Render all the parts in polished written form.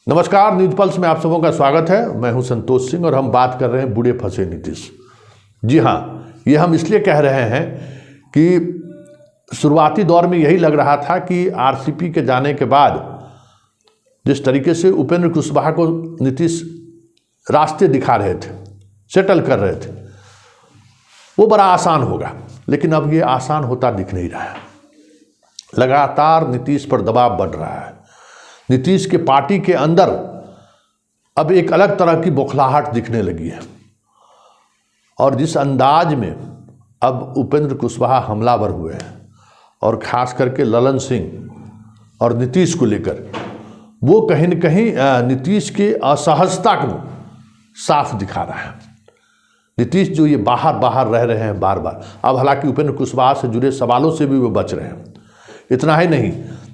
नमस्कार, news pulse में आप सबों का स्वागत है। मैं हूं संतोष सिंह और हम बात कर रहे हैं बूढ़े फंसे नीतीश। जी हाँ, ये हम इसलिए कह रहे हैं कि शुरुआती दौर में यही लग रहा था कि आरसीपी के जाने के बाद जिस तरीके से उपेंद्र कुशवाहा को नीतीश रास्ते दिखा रहे थे, सेटल कर रहे थे, वो बड़ा आसान होगा। लेकिन अब ये आसान होता दिख नहीं रहा है। लगातार नीतीश पर दबाव बढ़ रहा है। नीतीश के पार्टी के अंदर अब एक अलग तरह की बौखलाहट दिखने लगी है और जिस अंदाज में अब उपेंद्र कुशवाहा हमलावर हुए हैं और खास करके ललन सिंह और नीतीश को लेकर, वो कहीं न कहीं नीतीश के असहजता को साफ दिखा रहा है। नीतीश जो ये बाहर रह रहे हैं बार बार, अब हालांकि उपेंद्र कुशवाहा से जुड़े सवालों से भी वो बच रहे हैं। इतना ही नहीं,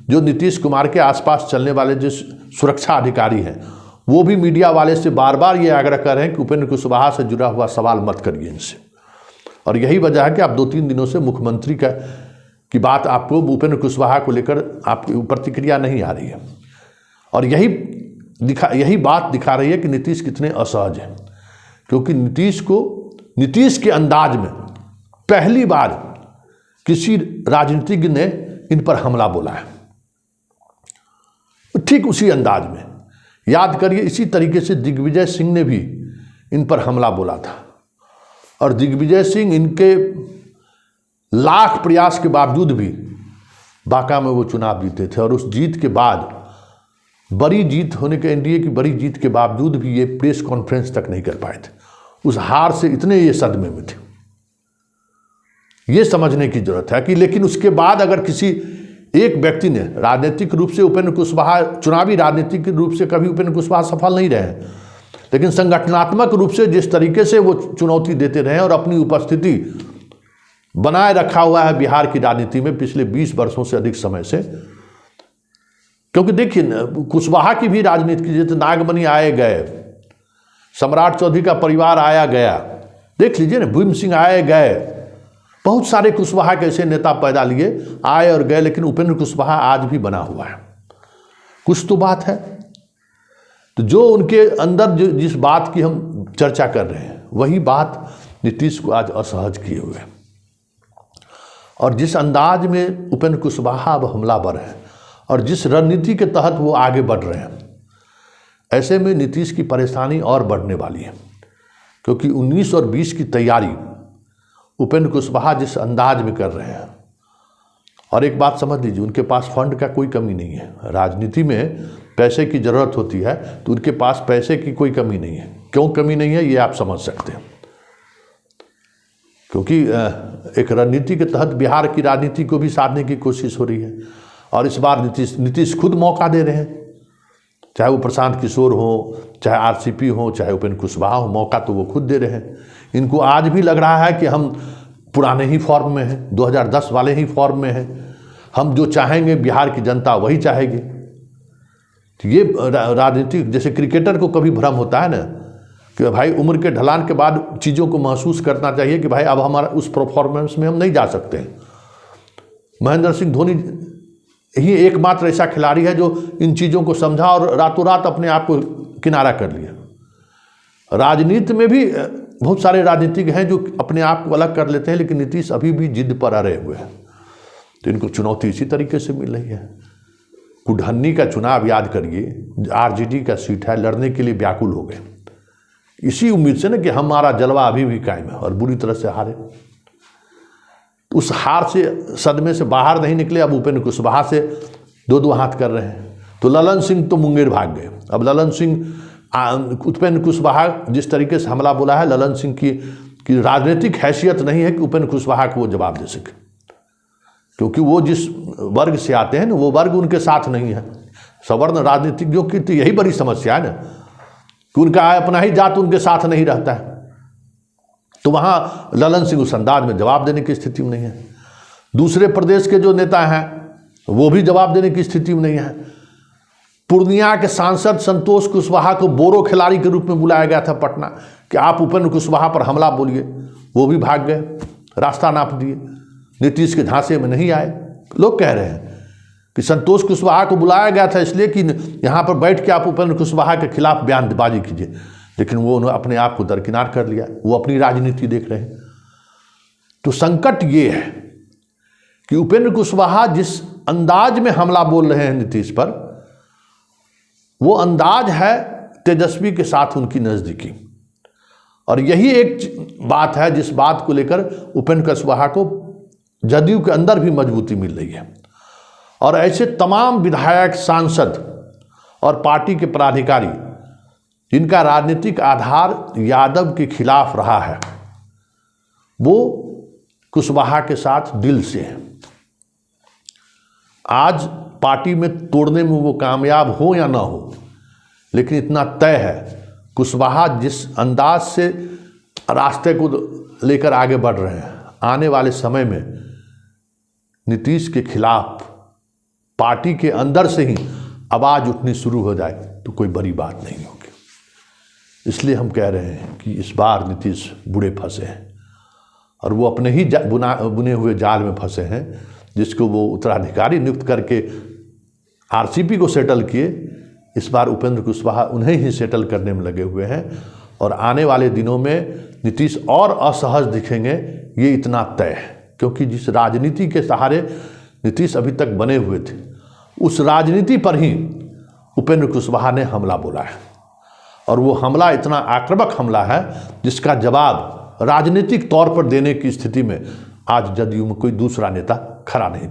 जो नीतीश कुमार के आसपास चलने वाले जो सुरक्षा अधिकारी हैं, वो भी मीडिया वाले से बार बार ये आग्रह कर रहे हैं कि उपेंद्र कुशवाहा से जुड़ा हुआ सवाल मत करिए इनसे। और यही वजह है कि आप 2-3 दिनों से मुख्यमंत्री की बात आपको उपेंद्र कुशवाहा को लेकर आपकी प्रतिक्रिया नहीं आ रही है। और यही बात दिखा रही है कि नीतीश कितने असहज हैं, क्योंकि नीतीश के अंदाज में पहली बार किसी राजनीतिज्ञ ने इन पर हमला बोला है। ठीक उसी अंदाज में, याद करिए, इसी तरीके से दिग्विजय सिंह ने भी इन पर हमला बोला था और दिग्विजय सिंह इनके लाख प्रयास के बावजूद भी बांका में वो चुनाव जीते थे। और उस जीत के बाद, बड़ी जीत होने के, एनडीए की बड़ी जीत के बावजूद भी ये प्रेस कॉन्फ्रेंस तक नहीं कर पाए थे। उस हार से इतने ये सदमे में थे। ये समझने की जरूरत है कि लेकिन उसके बाद अगर किसी एक व्यक्ति ने राजनीतिक रूप से उपेंद्र कुशवाहा, चुनावी राजनीतिक रूप से कभी उपेंद्र कुशवाहा सफल नहीं रहे, लेकिन संगठनात्मक रूप से जिस तरीके से वो चुनौती देते रहे और अपनी उपस्थिति बनाए रखा हुआ है बिहार की राजनीति में पिछले 20 वर्षों से अधिक समय से। क्योंकि देखिए, कुशवाहा की भी राजनीति, जैसे नागमणि आए गए, सम्राट चौधरी का परिवार आया गया, देख लीजिए ना, भीम सिंह आए गए, बहुत सारे कुशवाहा के ऐसे नेता पैदा लिए, आए और गए, लेकिन उपेंद्र कुशवाहा आज भी बना हुआ है। कुछ तो बात है। तो जो उनके अंदर जो जिस बात की हम चर्चा कर रहे हैं, वही बात नीतीश को आज असहज किए हुए है। और जिस अंदाज में उपेंद्र कुशवाहा अब हमलावर है और जिस रणनीति के तहत वो आगे बढ़ रहे हैं, ऐसे में नीतीश की परेशानी और बढ़ने वाली है। क्योंकि 19 और 20 की तैयारी उपेंद्र कुशवाहा जिस अंदाज में कर रहे हैं, और एक बात समझ लीजिए, उनके पास फंड का कोई कमी नहीं है। राजनीति में पैसे की ज़रूरत होती है तो उनके पास पैसे की कोई कमी नहीं है। क्यों कमी नहीं है, ये आप समझ सकते हैं। क्योंकि एक रणनीति के तहत बिहार की राजनीति को भी साधने की कोशिश हो रही है और इस बार नीतीश खुद मौका दे रहे हैं। चाहे वो प्रशांत किशोर हो, चाहे आरसीपी हो, चाहे उपेंद्र कुशवाहा हो, मौका तो वो खुद दे रहे हैं। इनको आज भी लग रहा है कि हम पुराने ही फॉर्म में हैं, 2010 वाले ही फॉर्म में हैं, हम जो चाहेंगे बिहार की जनता वही चाहेगी। तो ये राजनीति, जैसे क्रिकेटर को कभी भ्रम होता है ना कि भाई उम्र के ढलान के बाद चीज़ों को महसूस करना चाहिए कि भाई अब हमारा उस परफॉर्मेंस में हम नहीं जा सकते हैं। महेंद्र सिंह धोनी ही एकमात्र ऐसा खिलाड़ी है जो इन चीज़ों को समझा और रातों रात अपने आप को किनारा कर लिया। राजनीति में भी बहुत सारे राजनीतिज्ञ हैं जो अपने आप को अलग कर लेते हैं, लेकिन नीतीश अभी भी जिद पर अड़े हुए हैं। तो इनको चुनौती इसी तरीके से मिल रही है। कुढ़न्नी का चुनाव याद करिए, आरजेडी का सीट है, लड़ने के लिए व्याकुल हो गए इसी उम्मीद से ना कि हमारा जलवा अभी भी कायम है, और बुरी तरह से हारे। उस हार से, सदमे से बाहर नहीं निकले। अब उपेंद्र कुशवाहा से 2-2 हाथ कर रहे हैं। तो ललन सिंह तो मुंगेर भाग गए। अब ललन सिंह, उपेंद्र कुशवाहा जिस तरीके से हमला बोला है, ललन सिंह की राजनीतिक हैसियत नहीं है कि उपेंद्र कुशवाहा को वो जवाब दे सके, क्योंकि वो जिस वर्ग से आते हैं ना, वो वर्ग उनके साथ नहीं है। सवर्ण राजनीतिज्ञों की तो यही बड़ी समस्या है ना कि उनका अपना ही जात उनके साथ नहीं रहता है। तो वहाँ ललन सिंह उस अंदाज में जवाब देने की स्थिति में नहीं है। दूसरे प्रदेश के जो नेता हैं वो भी जवाब देने की स्थिति में नहीं है। पूर्णिया के सांसद संतोष कुशवाहा को बोरो खिलाड़ी के रूप में बुलाया गया था पटना कि आप उपेंद्र कुशवाहा पर हमला बोलिए, वो भी भाग गए, रास्ता नाप दिए, नीतीश के झांसे में नहीं आए। लोग कह रहे हैं कि संतोष कुशवाहा को बुलाया गया था इसलिए कि यहाँ पर बैठ के आप उपेंद्र कुशवाहा के खिलाफ बयानबाजी कीजिए, लेकिन वो उन्होंने अपने आप को दरकिनार कर लिया, वो अपनी राजनीति देख रहे हैं। तो संकट ये है कि उपेंद्र कुशवाहा जिस अंदाज में हमला बोल रहे हैं नीतीश पर, वो अंदाज है तेजस्वी के साथ उनकी नज़दीकी, और यही एक बात है जिस बात को लेकर उपेंद्र कुशवाहा को जदयू के अंदर भी मजबूती मिल रही है। और ऐसे तमाम विधायक, सांसद और पार्टी के पदाधिकारी जिनका राजनीतिक आधार यादव के खिलाफ रहा है, वो कुशवाहा के साथ दिल से हैं। आज पार्टी में तोड़ने में वो कामयाब हो या ना हो, लेकिन इतना तय है, कुशवाहा जिस अंदाज से रास्ते को लेकर आगे बढ़ रहे हैं, आने वाले समय में नीतीश के खिलाफ पार्टी के अंदर से ही आवाज़ उठनी शुरू हो जाए तो कोई बड़ी बात नहीं होगी। इसलिए हम कह रहे हैं कि इस बार नीतीश बुरे फंसे हैं, और वो अपने ही बुने हुए जाल में फंसे हैं, जिसको वो उत्तराधिकारी नियुक्त करके आरसीपी को सेटल किए। इस बार उपेंद्र कुशवाहा उन्हें ही सेटल करने में लगे हुए हैं, और आने वाले दिनों में नीतीश और असहज दिखेंगे, ये इतना तय है। क्योंकि जिस राजनीति के सहारे नीतीश अभी तक बने हुए थे, उस राजनीति पर ही उपेंद्र कुशवाहा ने हमला बोला है, और वो हमला इतना आक्रामक हमला है जिसका जवाब राजनीतिक तौर पर देने की स्थिति में आज जदयू में कोई दूसरा नेता खड़ा नहीं।